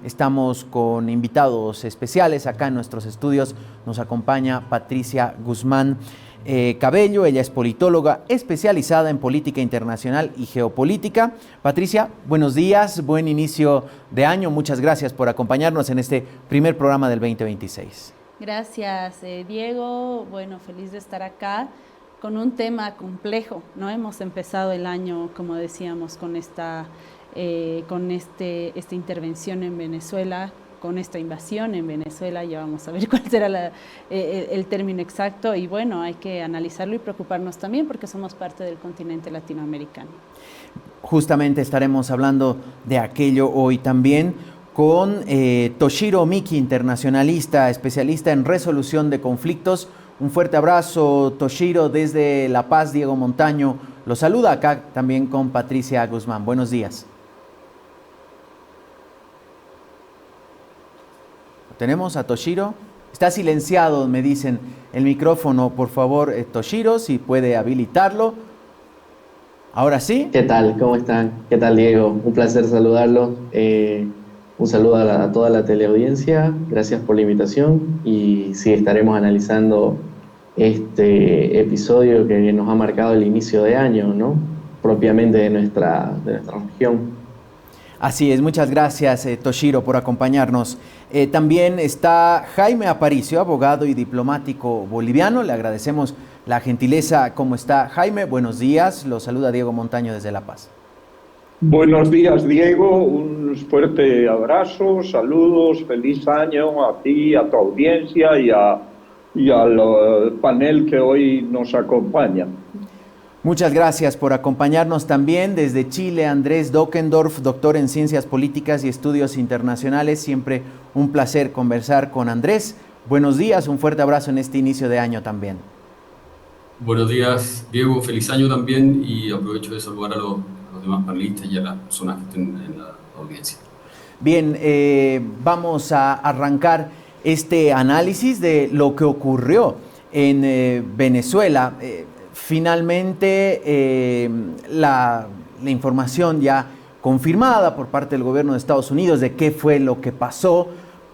Estamos con invitados especiales acá en nuestros estudios. Nos acompaña Patricia Guzmán Cabello. Ella es politóloga especializada en política internacional y geopolítica. Patricia, buenos días, buen inicio de año. Muchas gracias por acompañarnos en este primer programa del 2026. Gracias, Diego. Bueno, feliz de estar acá con un tema complejo, ¿no? Hemos empezado el año, como decíamos, con esta intervención en Venezuela, con esta invasión en Venezuela. Ya vamos a ver cuál será el término exacto, y bueno, hay que analizarlo y preocuparnos también porque somos parte del continente latinoamericano. Justamente estaremos hablando de aquello hoy también con Toshiro Miki, internacionalista, especialista en resolución de conflictos. Un fuerte abrazo, Toshiro, desde La Paz. Diego Montaño lo saluda acá también con Patricia Guzmán. Buenos días. ¿Tenemos a Toshiro? Está silenciado, me dicen, el micrófono. Por favor, Toshiro, si puede habilitarlo. ¿Ahora sí? ¿Qué tal? ¿Cómo están? ¿Qué tal, Diego? Un placer saludarlo. Un saludo a toda la teleaudiencia. Gracias por la invitación. Y sí, estaremos analizando este episodio que nos ha marcado el inicio de año, ¿no? Propiamente de nuestra región. Así es, muchas gracias, Toshiro, por acompañarnos. También está Jaime Aparicio, abogado y diplomático boliviano. Le agradecemos la gentileza. ¿Cómo está, Jaime? Buenos días. Lo saluda Diego Montaño desde La Paz. Buenos días, Diego. Un fuerte abrazo, saludos, feliz año a ti, a tu audiencia y al panel que hoy nos acompaña. Muchas gracias por acompañarnos también desde Chile, Andrés Dockendorf, doctor en Ciencias Políticas y Estudios Internacionales. Siempre un placer conversar con Andrés. Buenos días, un fuerte abrazo en este inicio de año también. Buenos días, Diego, feliz año también, y aprovecho de saludar a los demás panelistas y a las personas que estén en la audiencia. Bien, vamos a arrancar este análisis de lo que ocurrió en Venezuela. Finalmente, la información ya confirmada por parte del gobierno de Estados Unidos de qué fue lo que pasó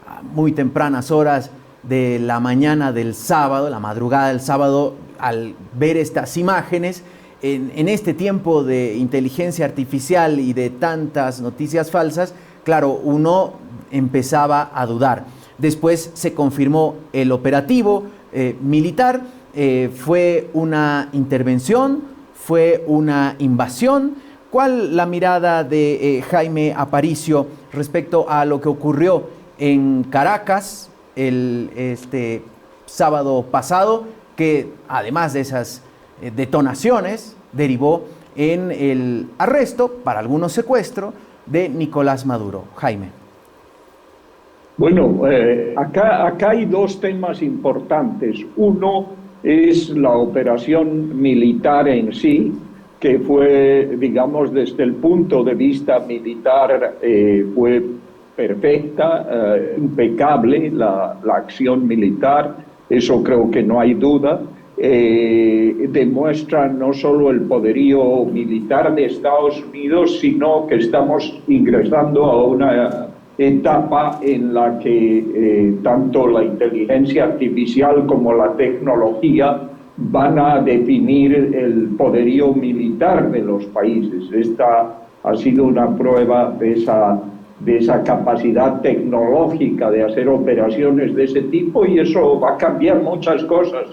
a muy tempranas horas de la mañana del sábado, la madrugada del sábado, al ver estas imágenes. En este tiempo de inteligencia artificial y de tantas noticias falsas, claro, uno empezaba a dudar. Después se confirmó el operativo militar. ¿Fue una intervención? ¿Fue una invasión? ¿Cuál la mirada de Jaime Aparicio respecto a lo que ocurrió en Caracas este sábado pasado, que además de esas detonaciones derivó en el arresto, para algunos secuestro, de Nicolás Maduro? Jaime. Bueno, acá hay dos temas importantes. Uno es la operación militar en sí, que fue, digamos, desde el punto de vista militar, fue perfecta, impecable la acción militar, eso creo que no hay duda. Demuestra no solo el poderío militar de Estados Unidos, sino que estamos ingresando a una etapa en la que tanto la inteligencia artificial como la tecnología van a definir el poderío militar de los países. Esta ha sido una prueba de esa capacidad tecnológica de hacer operaciones de ese tipo, y eso va a cambiar muchas cosas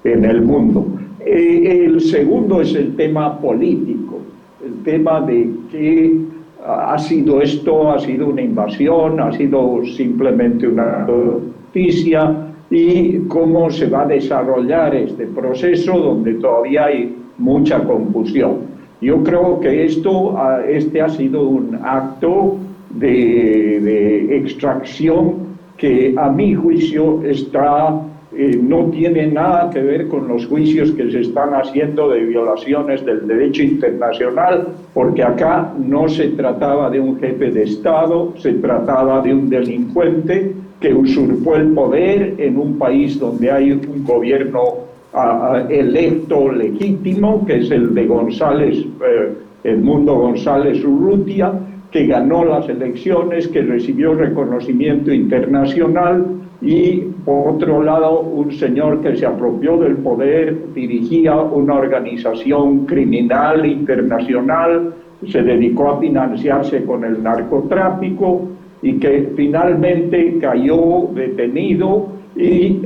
en el mundo. El segundo es el tema político, el tema de que ha sido esto, ha sido una invasión, ha sido simplemente una noticia, y cómo se va a desarrollar este proceso donde todavía hay mucha confusión. Yo creo que este ha sido un acto de extracción que, a mi juicio, no tiene nada que ver con los juicios que se están haciendo de violaciones del derecho internacional, porque acá no se trataba de un jefe de Estado, se trataba de un delincuente que usurpó el poder en un país donde hay un gobierno electo legítimo, que es el de Edmundo González Urrutia, que que ganó las elecciones, que recibió reconocimiento internacional, y por otro lado un señor que se apropió del poder, dirigía una organización criminal internacional, se dedicó a financiarse con el narcotráfico y que finalmente cayó detenido y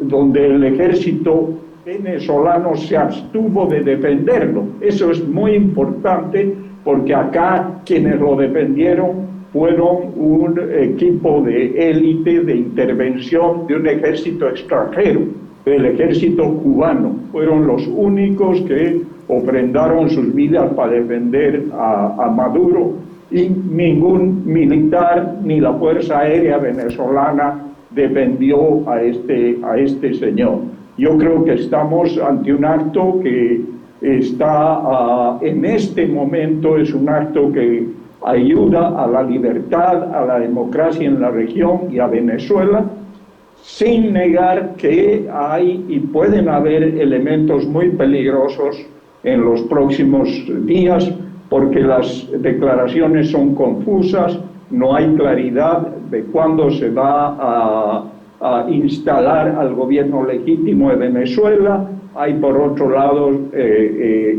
donde el ejército venezolano se abstuvo de defenderlo. Eso es muy importante porque acá quienes lo defendieron fueron un equipo de élite de intervención de un ejército extranjero, del ejército cubano. Fueron los únicos que ofrendaron sus vidas para defender a Maduro, y ningún militar ni la Fuerza Aérea venezolana defendió a este señor. Yo creo que estamos ante un acto que está en este momento, es un acto que ayuda a la libertad, a la democracia en la región y a Venezuela, sin negar que hay y pueden haber elementos muy peligrosos en los próximos días, porque las declaraciones son confusas, no hay claridad de cuándo se va a instalar al gobierno legítimo de Venezuela. Hay por otro lado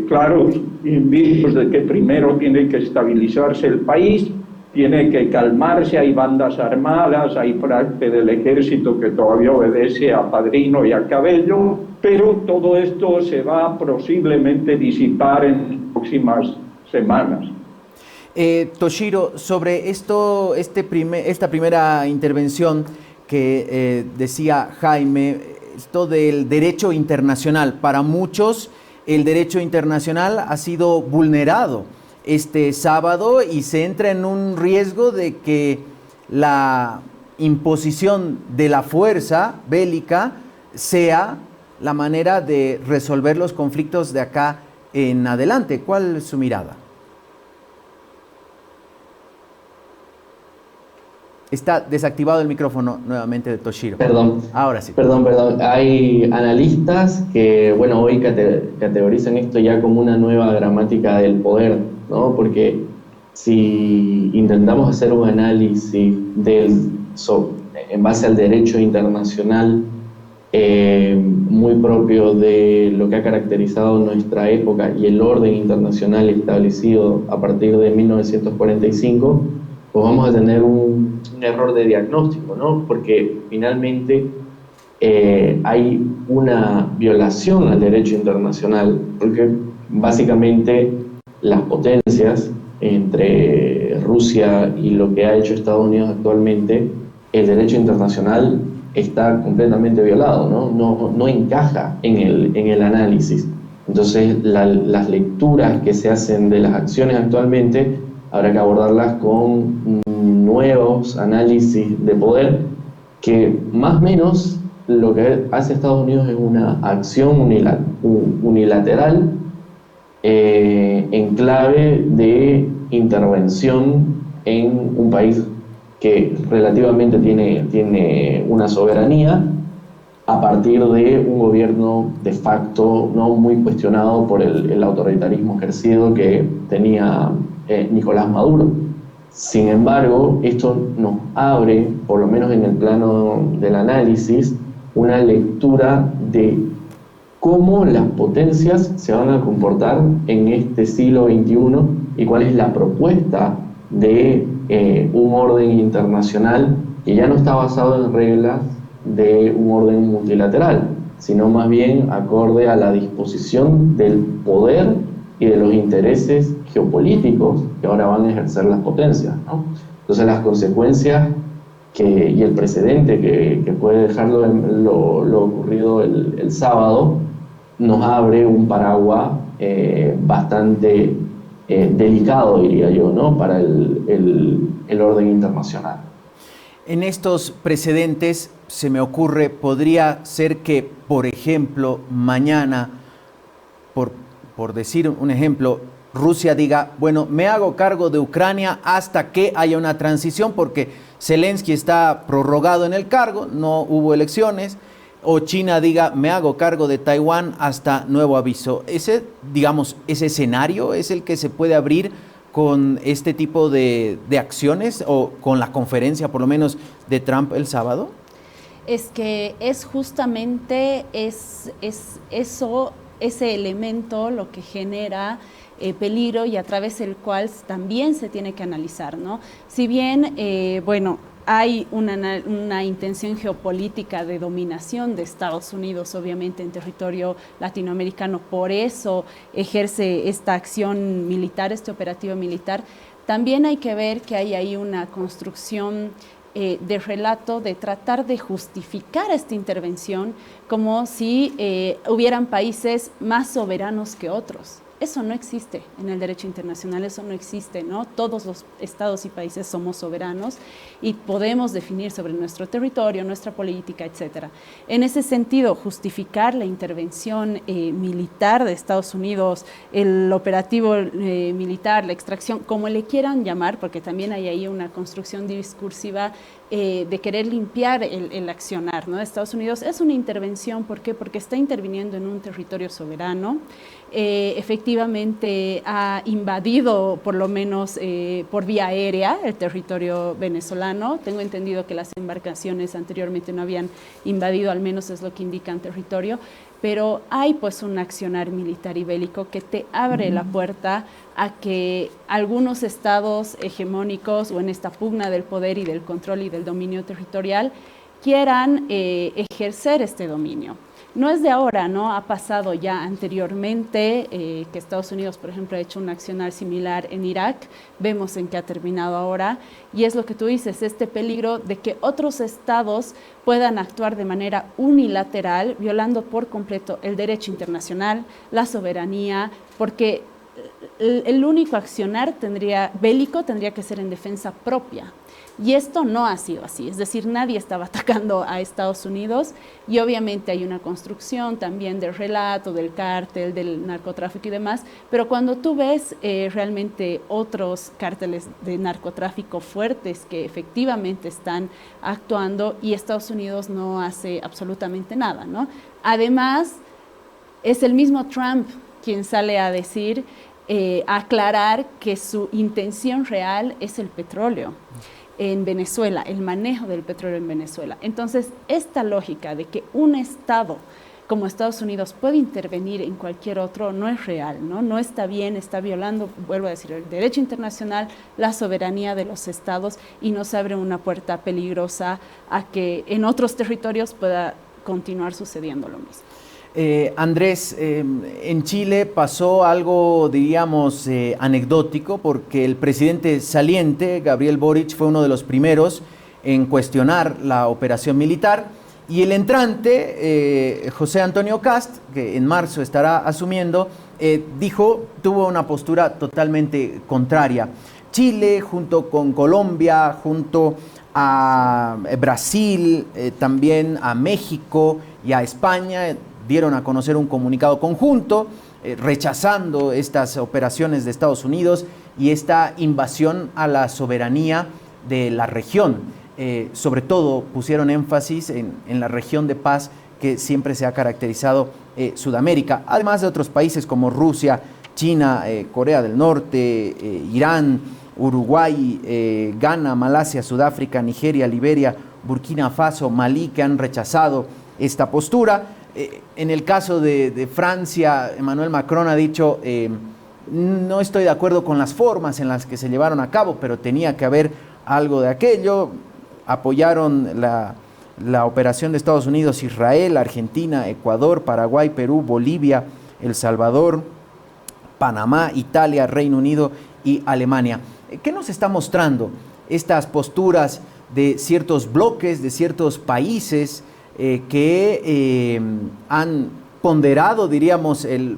claros indicios de que primero tiene que estabilizarse el país, tiene que calmarse, hay bandas armadas, hay parte del ejército que todavía obedece a Padrino y a Cabello, pero todo esto se va a posiblemente disipar en las próximas semanas. Toshiro, sobre esta primera intervención que decía Jaime, esto del derecho internacional, para muchos el derecho internacional ha sido vulnerado este sábado y se entra en un riesgo de que la imposición de la fuerza bélica sea la manera de resolver los conflictos de acá en adelante. ¿Cuál es su mirada? Está desactivado el micrófono nuevamente de Toshiro. Perdón. Ahora sí. Perdón. Hay analistas que, bueno, hoy categorizan esto ya como una nueva gramática del poder, ¿no? Porque si intentamos hacer un análisis en base al derecho internacional, muy propio de lo que ha caracterizado nuestra época y el orden internacional establecido a partir de 1945, pues vamos a tener un error de diagnóstico, ¿no? Porque finalmente hay una violación al derecho internacional, porque básicamente las potencias entre Rusia y lo que ha hecho Estados Unidos actualmente, el derecho internacional está completamente violado, ¿no? No encaja en el análisis. Entonces las lecturas que se hacen de las acciones actualmente habrá que abordarlas con nuevos análisis de poder, que más o menos lo que hace Estados Unidos es una acción unilateral en clave de intervención en un país que relativamente tiene una soberanía a partir de un gobierno de facto no muy cuestionado por el autoritarismo ejercido que tenía Nicolás Maduro. Sin embargo, esto nos abre, por lo menos en el plano del análisis, una lectura de cómo las potencias se van a comportar en este siglo XXI y cuál es la propuesta de un orden internacional que ya no está basado en reglas de un orden multilateral, sino más bien acorde a la disposición del poder y de los intereses geopolíticos que ahora van a ejercer las potencias, ¿no? Entonces las consecuencias y el precedente que puede dejar lo ocurrido el sábado nos abre un paraguas bastante delicado, diría yo, ¿no? Para el orden internacional. En estos precedentes se me ocurre, podría ser que, por ejemplo, mañana, por decir un ejemplo, Rusia diga, bueno, me hago cargo de Ucrania hasta que haya una transición, porque Zelensky está prorrogado en el cargo, no hubo elecciones, o China diga, me hago cargo de Taiwán hasta nuevo aviso. Ese escenario es el que se puede abrir con este tipo de acciones o con la conferencia, por lo menos, de Trump el sábado? Es que es justamente ese elemento lo que genera peligro y a través del cual también se tiene que analizar, ¿no? Si bien, hay una intención geopolítica de dominación de Estados Unidos, obviamente, en territorio latinoamericano, por eso ejerce esta acción militar, este operativo militar, también hay que ver que hay ahí una construcción de relato, de tratar de justificar esta intervención como si hubieran países más soberanos que otros. Eso no existe en el derecho internacional, eso no existe, ¿no? Todos los estados y países somos soberanos y podemos definir sobre nuestro territorio, nuestra política, etc. En ese sentido, justificar la intervención militar de Estados Unidos, el operativo militar, la extracción, como le quieran llamar, porque también hay ahí una construcción discursiva de querer limpiar el accionar, ¿no? Estados Unidos es una intervención, ¿por qué? Porque está interviniendo en un territorio soberano, efectivamente ha invadido, por lo menos por vía aérea, el territorio venezolano. Tengo entendido que las embarcaciones anteriormente no habían invadido, al menos es lo que indican territorio, pero hay pues un accionar militar y bélico que te abre la puerta a que algunos estados hegemónicos o en esta pugna del poder y del control y del dominio territorial quieran ejercer este dominio. No es de ahora, ¿no? Ha pasado ya anteriormente que Estados Unidos, por ejemplo, ha hecho un accionar similar en Irak. Vemos en qué ha terminado ahora. Y es lo que tú dices, este peligro de que otros estados puedan actuar de manera unilateral, violando por completo el derecho internacional, la soberanía, porque el único accionar bélico tendría que ser en defensa propia. Y esto no ha sido así, es decir, nadie estaba atacando a Estados Unidos y obviamente hay una construcción también del relato, del cártel, del narcotráfico y demás, pero cuando tú ves realmente otros cárteles de narcotráfico fuertes que efectivamente están actuando y Estados Unidos no hace absolutamente nada, ¿no? Además, es el mismo Trump quien sale a decir, a aclarar que su intención real es el petróleo en Venezuela, el manejo del petróleo en Venezuela. Entonces, esta lógica de que un Estado como Estados Unidos puede intervenir en cualquier otro no es real, ¿no? No está bien, está violando, vuelvo a decir, el derecho internacional, la soberanía de los Estados y nos abre una puerta peligrosa a que en otros territorios pueda continuar sucediendo lo mismo. Andrés, en Chile pasó algo, diríamos, anecdótico, porque el presidente saliente, Gabriel Boric, fue uno de los primeros en cuestionar la operación militar, y el entrante, José Antonio Kast, que en marzo estará asumiendo, tuvo una postura totalmente contraria. Chile, junto con Colombia, junto a Brasil, también a México y a España, dieron a conocer un comunicado conjunto rechazando estas operaciones de Estados Unidos y esta invasión a la soberanía de la región. Sobre todo pusieron énfasis en la región de paz que siempre se ha caracterizado Sudamérica, además de otros países como Rusia, China, Corea del Norte, Irán, Uruguay, Ghana, Malasia, Sudáfrica, Nigeria, Liberia, Burkina Faso, Malí, que han rechazado esta postura. En el caso de Francia, Emmanuel Macron ha dicho, no estoy de acuerdo con las formas en las que se llevaron a cabo, pero tenía que haber algo de aquello. Apoyaron la operación de Estados Unidos, Israel, Argentina, Ecuador, Paraguay, Perú, Bolivia, El Salvador, Panamá, Italia, Reino Unido y Alemania. ¿Qué nos está mostrando estas posturas de ciertos bloques, de ciertos países que han ponderado, diríamos, el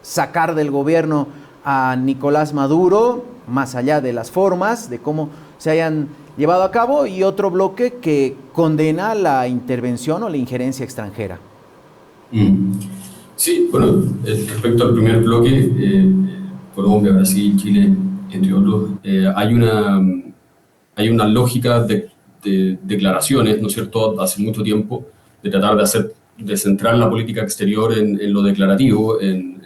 sacar del gobierno a Nicolás Maduro, más allá de las formas, de cómo se hayan llevado a cabo, y otro bloque que condena la intervención o la injerencia extranjera? Sí, bueno, respecto al primer bloque, Colombia, Brasil, Chile, entre otros, hay una lógica de declaraciones, ¿no es cierto?, hace mucho tiempo, de tratar de centrar la política exterior en lo declarativo, en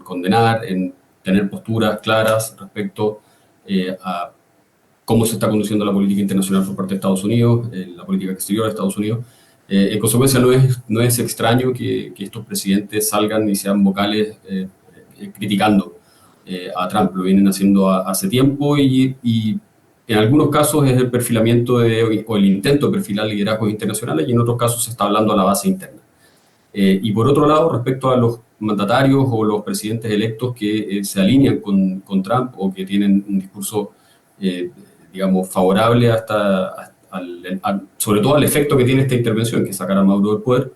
condenar, en tener posturas claras respecto a cómo se está conduciendo la política internacional por parte de Estados Unidos, la política exterior de Estados Unidos. En consecuencia, no es extraño que estos presidentes salgan y sean vocales criticando a Trump. Lo vienen haciendo hace tiempo y en algunos casos es el perfilamiento o el intento de perfilar liderazgos internacionales y en otros casos se está hablando a la base interna. Y por otro lado, respecto a los mandatarios o los presidentes electos que se alinean con Trump o que tienen un discurso, digamos, favorable sobre todo al efecto que tiene esta intervención, que es sacar a Maduro del poder,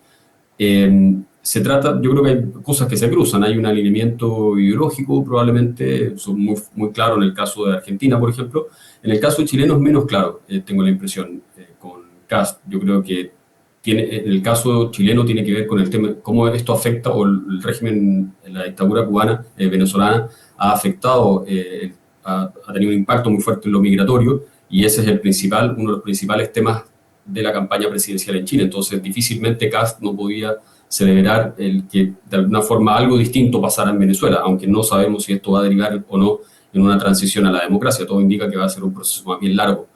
se trata, yo creo que hay cosas que se cruzan. Hay un alineamiento ideológico, probablemente, son muy claro en el caso de Argentina, por ejemplo. En el caso chileno es menos claro, tengo la impresión, con Kast. Yo creo que en el caso chileno tiene que ver con el tema, cómo esto afecta, o el régimen, la dictadura cubana, venezolana, ha afectado, ha tenido un impacto muy fuerte en lo migratorio, y ese es uno de los principales temas de la campaña presidencial en Chile. Entonces, difícilmente Kast no podía celebrar el que de alguna forma algo distinto pasara en Venezuela, aunque no sabemos si esto va a derivar o no en una transición a la democracia. Todo indica que va a ser un proceso más bien largo.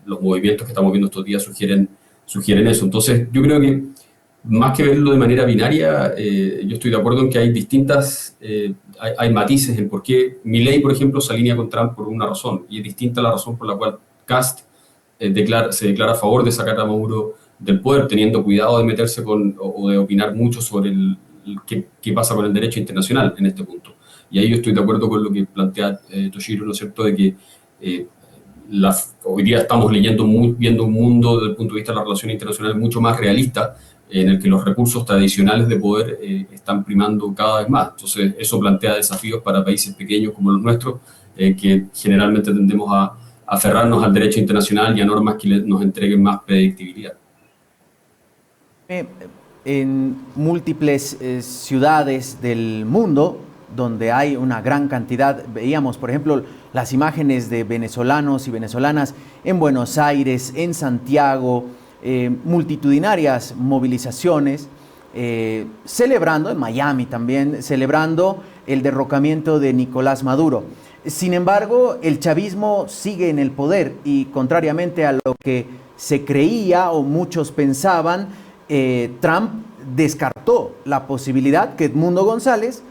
Los movimientos que estamos viendo estos días sugieren eso. Entonces, yo creo que más que verlo de manera binaria, yo estoy de acuerdo en que hay distintas, hay matices en por qué Milei, por ejemplo, se alinea con Trump por una razón, y es distinta la razón por la cual Kast se declara a favor de sacar a Maduro del poder, teniendo cuidado de meterse o de opinar mucho sobre qué pasa con el derecho internacional en este punto. Y ahí yo estoy de acuerdo con lo que plantea Toshiro, ¿no es cierto?, de que hoy día estamos viendo un mundo desde el punto de vista de la relación internacional mucho más realista, en el que los recursos tradicionales de poder están primando cada vez más. Entonces, eso plantea desafíos para países pequeños como los nuestros, que generalmente tendemos a aferrarnos al derecho internacional y a normas que nos entreguen más predictibilidad. En múltiples ciudades del mundo, donde hay una gran cantidad, veíamos, por ejemplo, las imágenes de venezolanos y venezolanas en Buenos Aires, en Santiago, multitudinarias movilizaciones, celebrando, en Miami también, celebrando el derrocamiento de Nicolás Maduro. Sin embargo, el chavismo sigue en el poder y, contrariamente a lo que se creía o muchos pensaban, Trump descartó la posibilidad que Edmundo González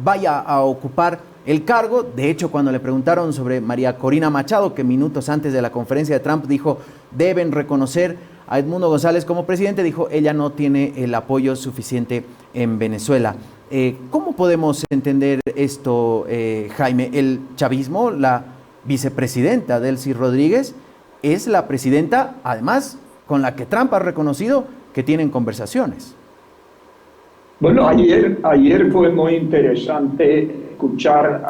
vaya a ocupar el cargo. De hecho, cuando le preguntaron sobre María Corina Machado, que minutos antes de la conferencia de Trump dijo deben reconocer a Edmundo González como presidente, dijo ella no tiene el apoyo suficiente en Venezuela. ¿Cómo podemos entender esto, Jaime? El chavismo, la vicepresidenta Delcy Rodríguez, es la presidenta, además, con la que Trump ha reconocido que tienen conversaciones. Bueno, ayer fue muy interesante escuchar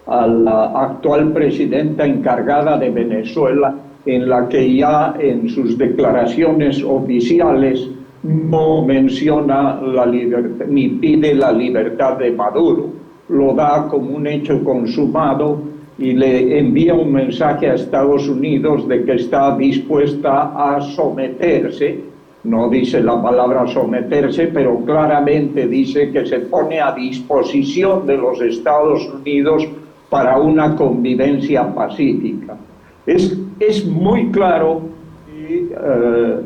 a la actual presidenta encargada de Venezuela, en la que ya en sus declaraciones oficiales no menciona la libertad, ni pide la libertad de Maduro. Lo da como un hecho consumado y le envía un mensaje a Estados Unidos de que está dispuesta a someterse. No dice la palabra someterse, pero claramente dice que se pone a disposición de los Estados Unidos para una convivencia pacífica. Es muy claro que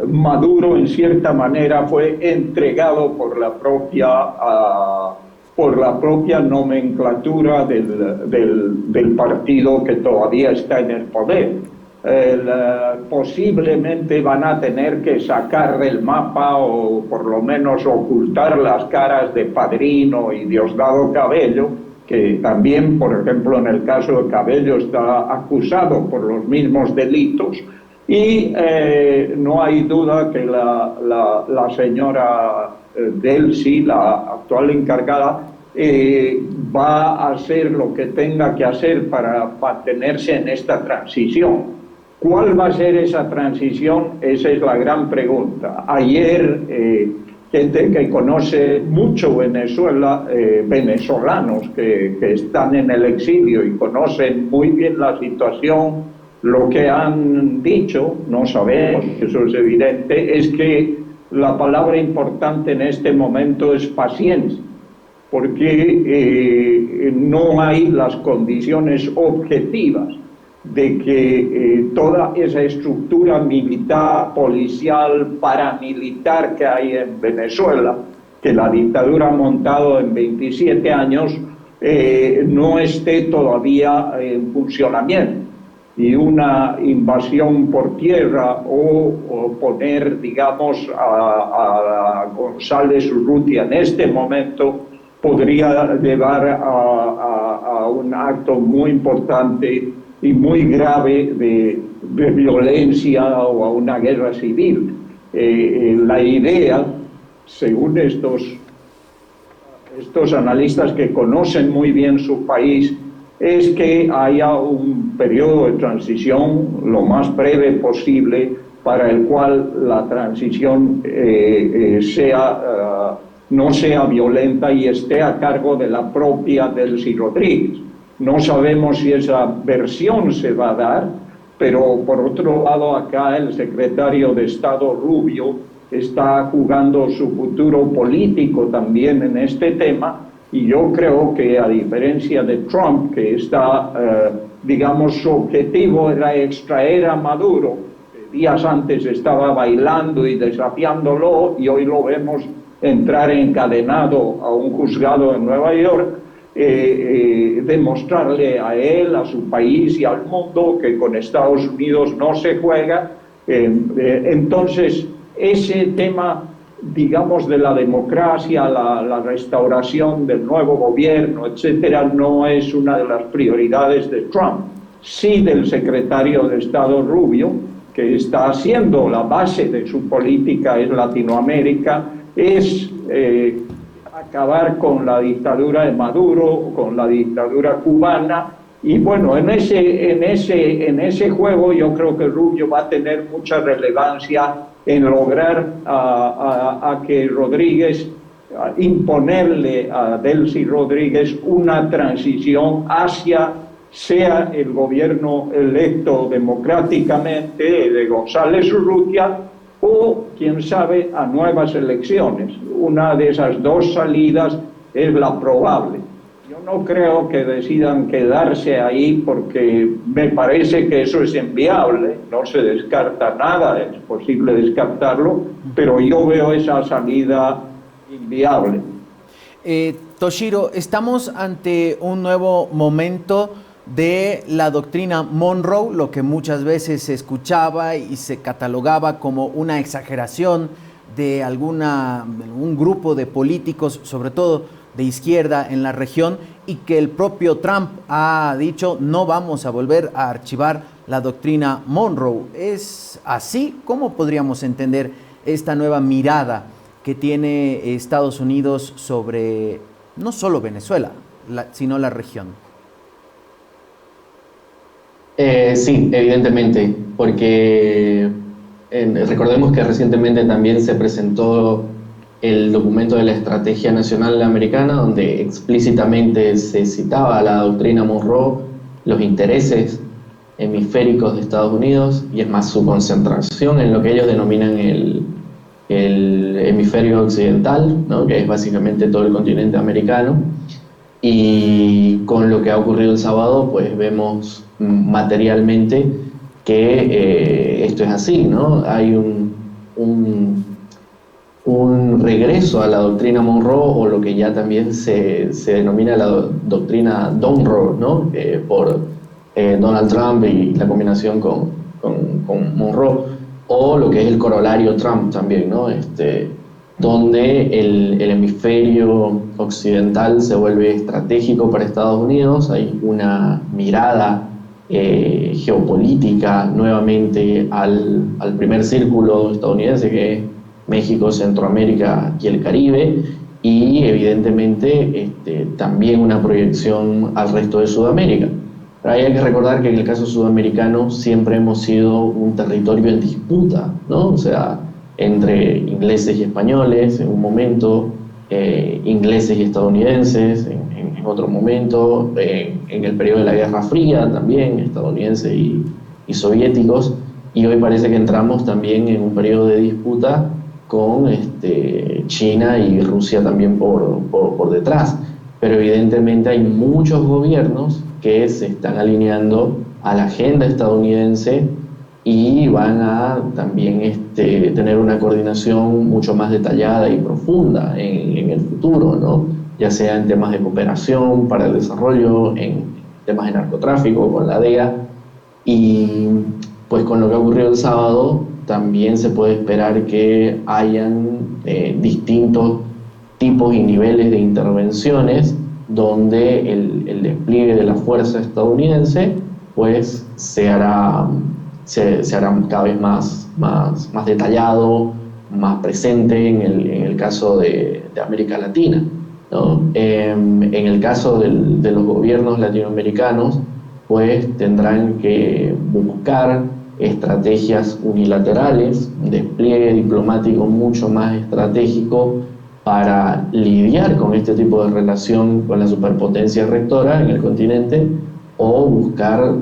Maduro, en cierta manera, fue entregado por la propia nomenclatura del partido que todavía está en el poder. Posiblemente van a tener que sacar del mapa o por lo menos ocultar las caras de Padrino y Diosdado Cabello, que también, por ejemplo, en el caso de Cabello está acusado por los mismos delitos, y no hay duda que la señora Delcy, la actual encargada, va a hacer lo que tenga que hacer para mantenerse en esta transición. ¿Cuál va a ser esa transición? Esa es la gran pregunta. Ayer, gente que conoce mucho Venezuela, venezolanos que están en el exilio y conocen muy bien la situación, lo que han dicho, no sabemos, eso es evidente, es que la palabra importante en este momento es paciencia. porque no hay las condiciones objetivas de que toda esa estructura militar, policial, paramilitar que hay en Venezuela, que la dictadura ha montado en 27 años, no esté todavía en funcionamiento. Y una invasión por tierra o poner, digamos, a González Urrutia en este momento podría llevar a un acto muy importante y muy grave de violencia o a una guerra civil. La idea, según estos analistas que conocen muy bien su país, es que haya un periodo de transición lo más breve posible para el cual la transición no sea violenta y esté a cargo de la propia Delcy Rodríguez. No sabemos si esa versión se va a dar, pero por otro lado acá el secretario de Estado Rubio está jugando su futuro político también en este tema, y yo creo que a diferencia de Trump, que está, digamos, su objetivo era extraer a Maduro, días antes estaba bailando y desafiándolo, y hoy lo vemos entrar encadenado a un juzgado en Nueva York, demostrarle a él, a su país y al mundo que con Estados Unidos no se juega. Entonces, ese tema, digamos, de la democracia, la restauración del nuevo gobierno, etcétera, no es una de las prioridades de Trump. Sí del secretario de Estado Rubio, que está haciendo la base de su política en Latinoamérica, es acabar con la dictadura de Maduro, con la dictadura cubana. Y bueno, en ese juego yo creo que Rubio va a tener mucha relevancia en lograr a que Rodríguez, imponerle a Delcy Rodríguez una transición hacia, sea el gobierno electo democráticamente de González Urrutia o, quién sabe, a nuevas elecciones. Una de esas dos salidas es la probable. Yo no creo que decidan quedarse ahí porque me parece que eso es inviable, no se descarta nada, es posible descartarlo, pero yo veo esa salida inviable. Toshiro, estamos ante un nuevo momento de la doctrina Monroe, lo que muchas veces se escuchaba y se catalogaba como una exageración de un grupo de políticos, sobre todo de izquierda en la región, y que el propio Trump ha dicho: no vamos a volver a archivar la doctrina Monroe. ¿Es así? ¿Cómo podríamos entender esta nueva mirada que tiene Estados Unidos sobre no solo Venezuela, sino la región? Sí, evidentemente, porque recordemos que recientemente también se presentó el documento de la Estrategia Nacional Americana, donde explícitamente se citaba la doctrina Monroe, los intereses hemisféricos de Estados Unidos, y es más, su concentración en lo que ellos denominan el hemisferio occidental, ¿no?, que es básicamente todo el continente americano. Y con lo que ha ocurrido el sábado, pues vemos materialmente que esto es así, ¿no? Hay un regreso a la doctrina Monroe, o lo que ya también se denomina la doctrina Donroe, ¿no?, por Donald Trump y la combinación con Monroe, o lo que es el corolario Trump también, ¿no? Donde el hemisferio occidental se vuelve estratégico para Estados Unidos. Hay una mirada geopolítica nuevamente al primer círculo estadounidense, que es México, Centroamérica y el Caribe, y evidentemente también una proyección al resto de Sudamérica. Pero hay que recordar que en el caso sudamericano siempre hemos sido un territorio en disputa, ¿no? O sea, entre ingleses y españoles en un momento, ingleses y estadounidenses en otro momento, en el periodo de la Guerra Fría también, estadounidenses y soviéticos, y hoy parece que entramos también en un periodo de disputa con China y Rusia también por detrás. Pero evidentemente hay muchos gobiernos que se están alineando a la agenda estadounidense y van a también tener una coordinación mucho más detallada y profunda en el futuro, ¿no? Ya sea en temas de cooperación para el desarrollo, en temas de narcotráfico con la DEA, y pues con lo que ocurrió el sábado también se puede esperar que hayan distintos tipos y niveles de intervenciones donde el despliegue de la fuerza estadounidense pues se hará cada vez más detallado, más presente en el caso de América Latina, ¿no? En el caso de los gobiernos latinoamericanos, pues tendrán que buscar estrategias unilaterales, un despliegue diplomático mucho más estratégico para lidiar con este tipo de relación con la superpotencia rectora en el continente, o buscar,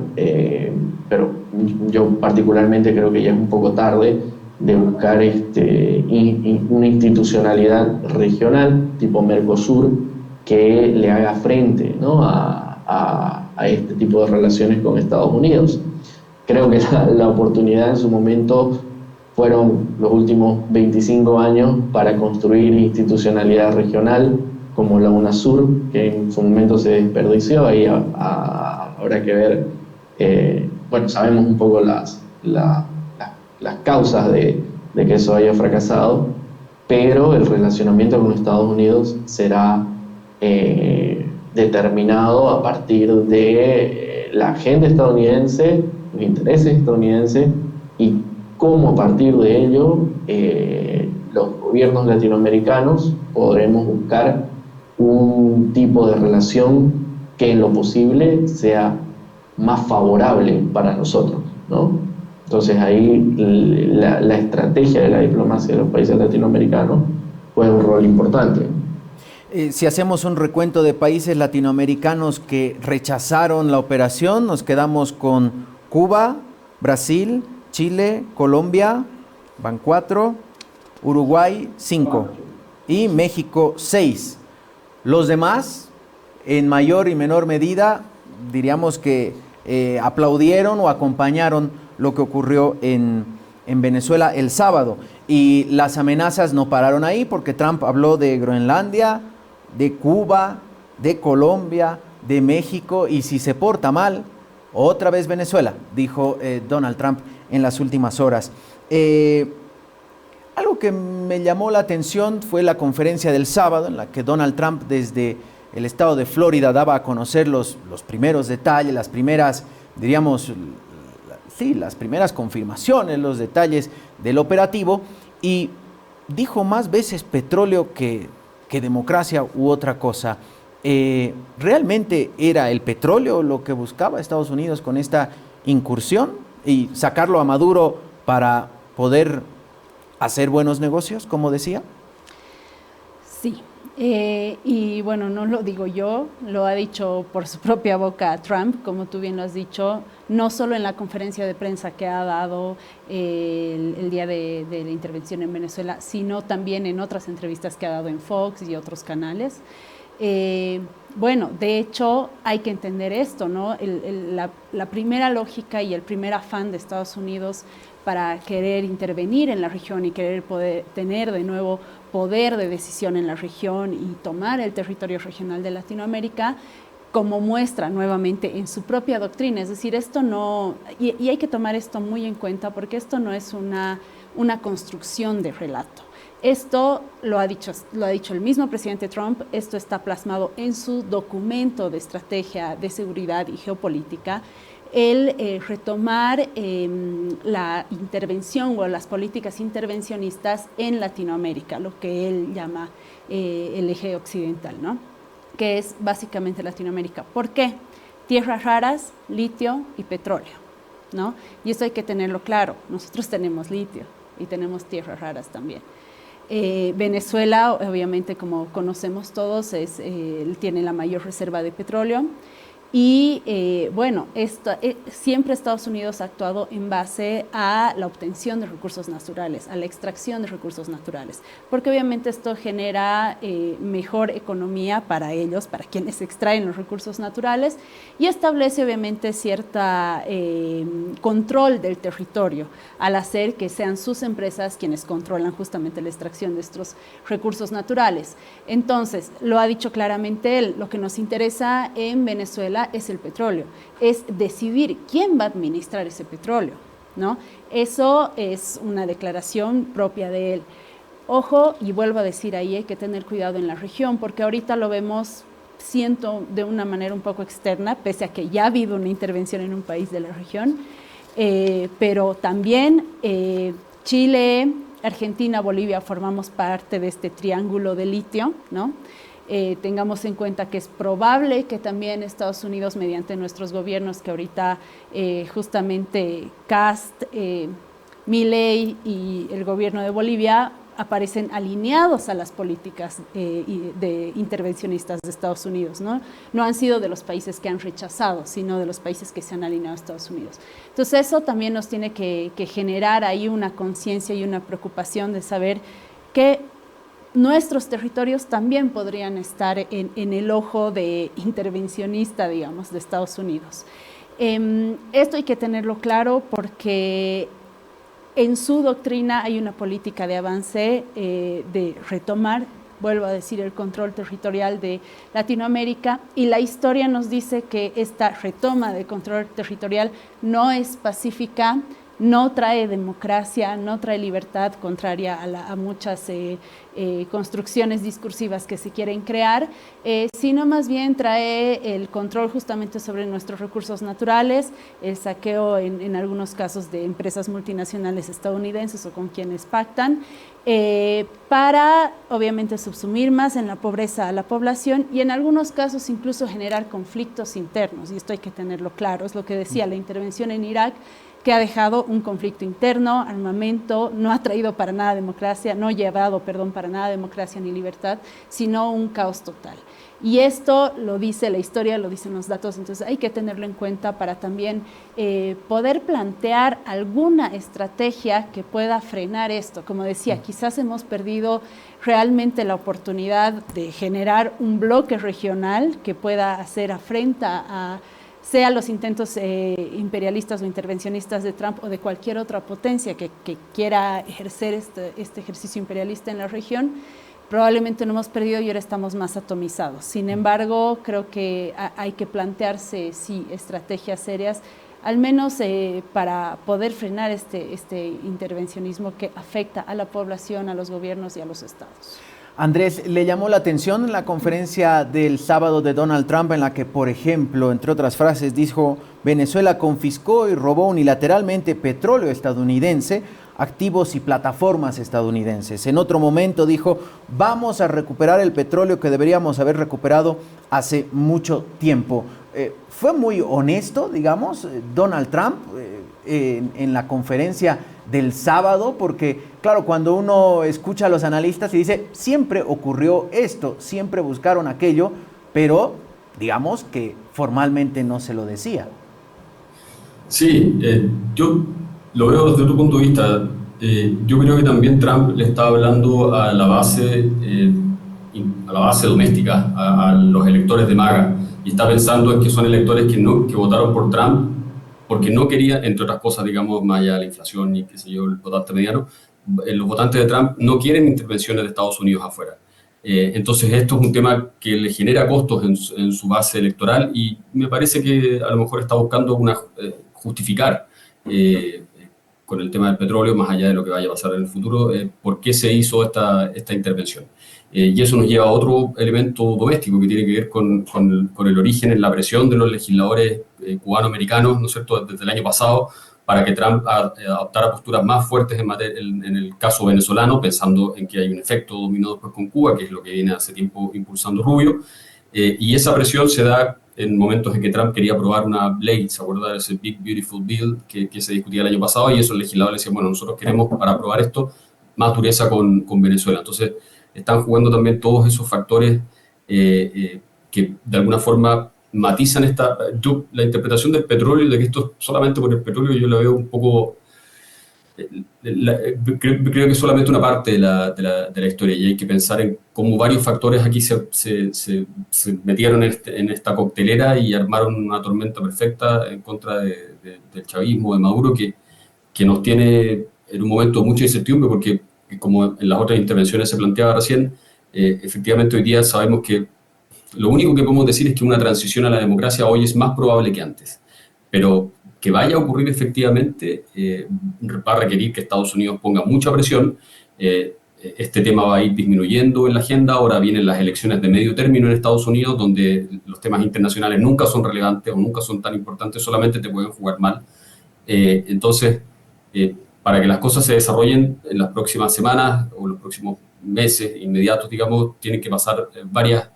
pero yo particularmente creo que ya es un poco tarde, de buscar una institucionalidad regional tipo Mercosur que le haga frente, ¿no? a este tipo de relaciones con Estados Unidos. Creo que la oportunidad en su momento fueron los últimos 25 años para construir institucionalidad regional como la UNASUR, que en su momento se desperdició. Ahí habrá que ver, bueno, sabemos un poco las causas de que eso haya fracasado, pero el relacionamiento con Estados Unidos será determinado a partir de la agenda estadounidense, los intereses estadounidenses, y cómo a partir de ello los gobiernos latinoamericanos podremos buscar un tipo de relación que en lo posible sea más favorable para nosotros, ¿no? Entonces ahí la estrategia de la diplomacia de los países latinoamericanos juega un rol importante. Si hacemos un recuento de países latinoamericanos que rechazaron la operación, nos quedamos con Cuba, Brasil, Chile, Colombia, van 4, Uruguay 5 y México 6. Los demás, en mayor y menor medida, diríamos que aplaudieron o acompañaron lo que ocurrió en Venezuela el sábado. Y las amenazas no pararon ahí, porque Trump habló de Groenlandia, de Cuba, de Colombia, de México, y si se porta mal, otra vez Venezuela, dijo Donald Trump en las últimas horas. Algo que me llamó la atención fue la conferencia del sábado, en la que Donald Trump desde el estado de Florida daba a conocer los primeros detalles, las primeras, diríamos, sí, las primeras confirmaciones, los detalles del operativo, y dijo más veces petróleo que democracia u otra cosa. ¿Realmente era el petróleo lo que buscaba Estados Unidos con esta incursión y sacarlo a Maduro para poder hacer buenos negocios, como decía? Sí, y bueno, no lo digo yo, lo ha dicho por su propia boca Trump, como tú bien lo has dicho, no solo en la conferencia de prensa que ha dado el día de la intervención en Venezuela, sino también en otras entrevistas que ha dado en Fox y otros canales. Bueno, de hecho hay que entender esto, ¿no? La primera lógica y el primer afán de Estados Unidos para querer intervenir en la región y querer poder tener de nuevo poder de decisión en la región y tomar el territorio regional de Latinoamérica, como muestra nuevamente en su propia doctrina. Es decir, esto no, y hay que tomar esto muy en cuenta, porque esto no es una construcción de relato. Esto lo ha dicho el mismo presidente Trump, esto está plasmado en su documento de estrategia de seguridad y geopolítica, el retomar la intervención o las políticas intervencionistas en Latinoamérica, lo que él llama el eje occidental, ¿no? Que es básicamente Latinoamérica. ¿Por qué? Tierras raras, litio y petróleo, ¿no? Y eso hay que tenerlo claro. Nosotros tenemos litio y tenemos tierras raras también. Venezuela, obviamente, como conocemos todos, tiene la mayor reserva de petróleo. Y bueno, siempre Estados Unidos ha actuado en base a la obtención de recursos naturales, a la extracción de recursos naturales, porque obviamente esto genera mejor economía para ellos, para quienes extraen los recursos naturales, y establece obviamente cierta control del territorio, al hacer que sean sus empresas quienes controlan justamente la extracción de estos recursos naturales. Entonces, lo ha dicho claramente él, lo que nos interesa en Venezuela es el petróleo, es decidir quién va a administrar ese petróleo, ¿no? Eso es una declaración propia de él. Ojo, y vuelvo a decir ahí, hay que tener cuidado en la región, porque ahorita lo vemos, siento, de una manera un poco externa, pese a que ya ha habido una intervención en un país de la región, pero también Chile, Argentina, Bolivia formamos parte de este triángulo de litio, ¿no? Tengamos en cuenta que es probable que también Estados Unidos, mediante nuestros gobiernos, que ahorita justamente Cast, Milei y el gobierno de Bolivia aparecen alineados a las políticas de intervencionistas de Estados Unidos, ¿no? No han sido de los países que han rechazado, sino de los países que se han alineado a Estados Unidos. Entonces eso también nos tiene que generar ahí una conciencia y una preocupación de saber que nuestros territorios también podrían estar en el ojo de intervencionista, digamos, de Estados Unidos. Esto hay que tenerlo claro porque en su doctrina hay una política de avance, de retomar, vuelvo a decir, el control territorial de Latinoamérica, y la historia nos dice que esta retoma de control territorial no es pacífica, no trae democracia, no trae libertad, contraria a muchas construcciones discursivas que se quieren crear, sino más bien trae el control justamente sobre nuestros recursos naturales, el saqueo en algunos casos de empresas multinacionales estadounidenses o con quienes pactan, para obviamente subsumir más en la pobreza a la población y en algunos casos incluso generar conflictos internos, y esto hay que tenerlo claro. Es lo que decía la intervención en Irak, que ha dejado un conflicto interno, armamento, no ha traído para nada democracia, no ha llevado, perdón, para nada democracia ni libertad, sino un caos total. Y esto lo dice la historia, lo dicen los datos, entonces hay que tenerlo en cuenta para también poder plantear alguna estrategia que pueda frenar esto. Como decía, quizás hemos perdido realmente la oportunidad de generar un bloque regional que pueda hacer afrenta a sea los intentos imperialistas o intervencionistas de Trump o de cualquier otra potencia que quiera ejercer este ejercicio imperialista en la región. Probablemente no hemos perdido y ahora estamos más atomizados. Sin embargo, creo que hay que plantearse, sí, estrategias serias, al menos para poder frenar este intervencionismo que afecta a la población, a los gobiernos y a los estados. Andrés, ¿le llamó la atención la conferencia del sábado de Donald Trump en la que, por ejemplo, entre otras frases, dijo: Venezuela confiscó y robó unilateralmente petróleo estadounidense, activos y plataformas estadounidenses? En otro momento dijo: vamos a recuperar el petróleo que deberíamos haber recuperado hace mucho tiempo. Fue muy honesto, digamos, Donald Trump en la conferencia del sábado, porque claro, cuando uno escucha a los analistas y dice, siempre ocurrió esto, siempre buscaron aquello, pero digamos que formalmente no se lo decía. Sí, yo lo veo desde otro punto de vista. Yo creo que también Trump le está hablando a la base doméstica, a los electores de MAGA, y está pensando en que son electores que votaron por Trump porque no quería, entre otras cosas, digamos, más allá de la inflación y qué sé yo, el votante mediano, los votantes de Trump no quieren intervenciones de Estados Unidos afuera. Entonces esto es un tema que le genera costos en su base electoral, y me parece que a lo mejor está buscando justificar con el tema del petróleo, más allá de lo que vaya a pasar en el futuro, por qué se hizo esta intervención. Y eso nos lleva a otro elemento doméstico que tiene que ver con el origen en la presión de los legisladores cubano-americanos, ¿no es cierto?, desde el año pasado, para que Trump adoptara posturas más fuertes en el caso venezolano, pensando en que hay un efecto dominó después con Cuba, que es lo que viene hace tiempo impulsando Rubio. Y esa presión se da en momentos en que Trump quería aprobar una ley, ¿se acuerda? Ese Big Beautiful Bill que se discutía el año pasado, y esos legisladores decían, bueno, nosotros queremos, para aprobar esto, más dureza con Venezuela. Entonces, están jugando también todos esos factores que de alguna forma matizan la interpretación del petróleo, de que esto es solamente por el petróleo, yo la veo un poco... creo que es solamente una parte de la historia, y hay que pensar en cómo varios factores aquí se metieron en esta coctelera y armaron una tormenta perfecta en contra del chavismo, de Maduro, que nos tiene en un momento de mucha incertidumbre, porque como en las otras intervenciones se planteaba recién, efectivamente hoy día sabemos que lo único que podemos decir es que una transición a la democracia hoy es más probable que antes, pero que vaya a ocurrir efectivamente va a requerir que Estados Unidos ponga mucha presión. Este tema va a ir disminuyendo en la agenda. Ahora vienen las elecciones de medio término en Estados Unidos, donde los temas internacionales nunca son relevantes o nunca son tan importantes, solamente te pueden jugar mal. Entonces, para que las cosas se desarrollen en las próximas semanas o los próximos meses inmediatos, digamos, tienen que pasar varias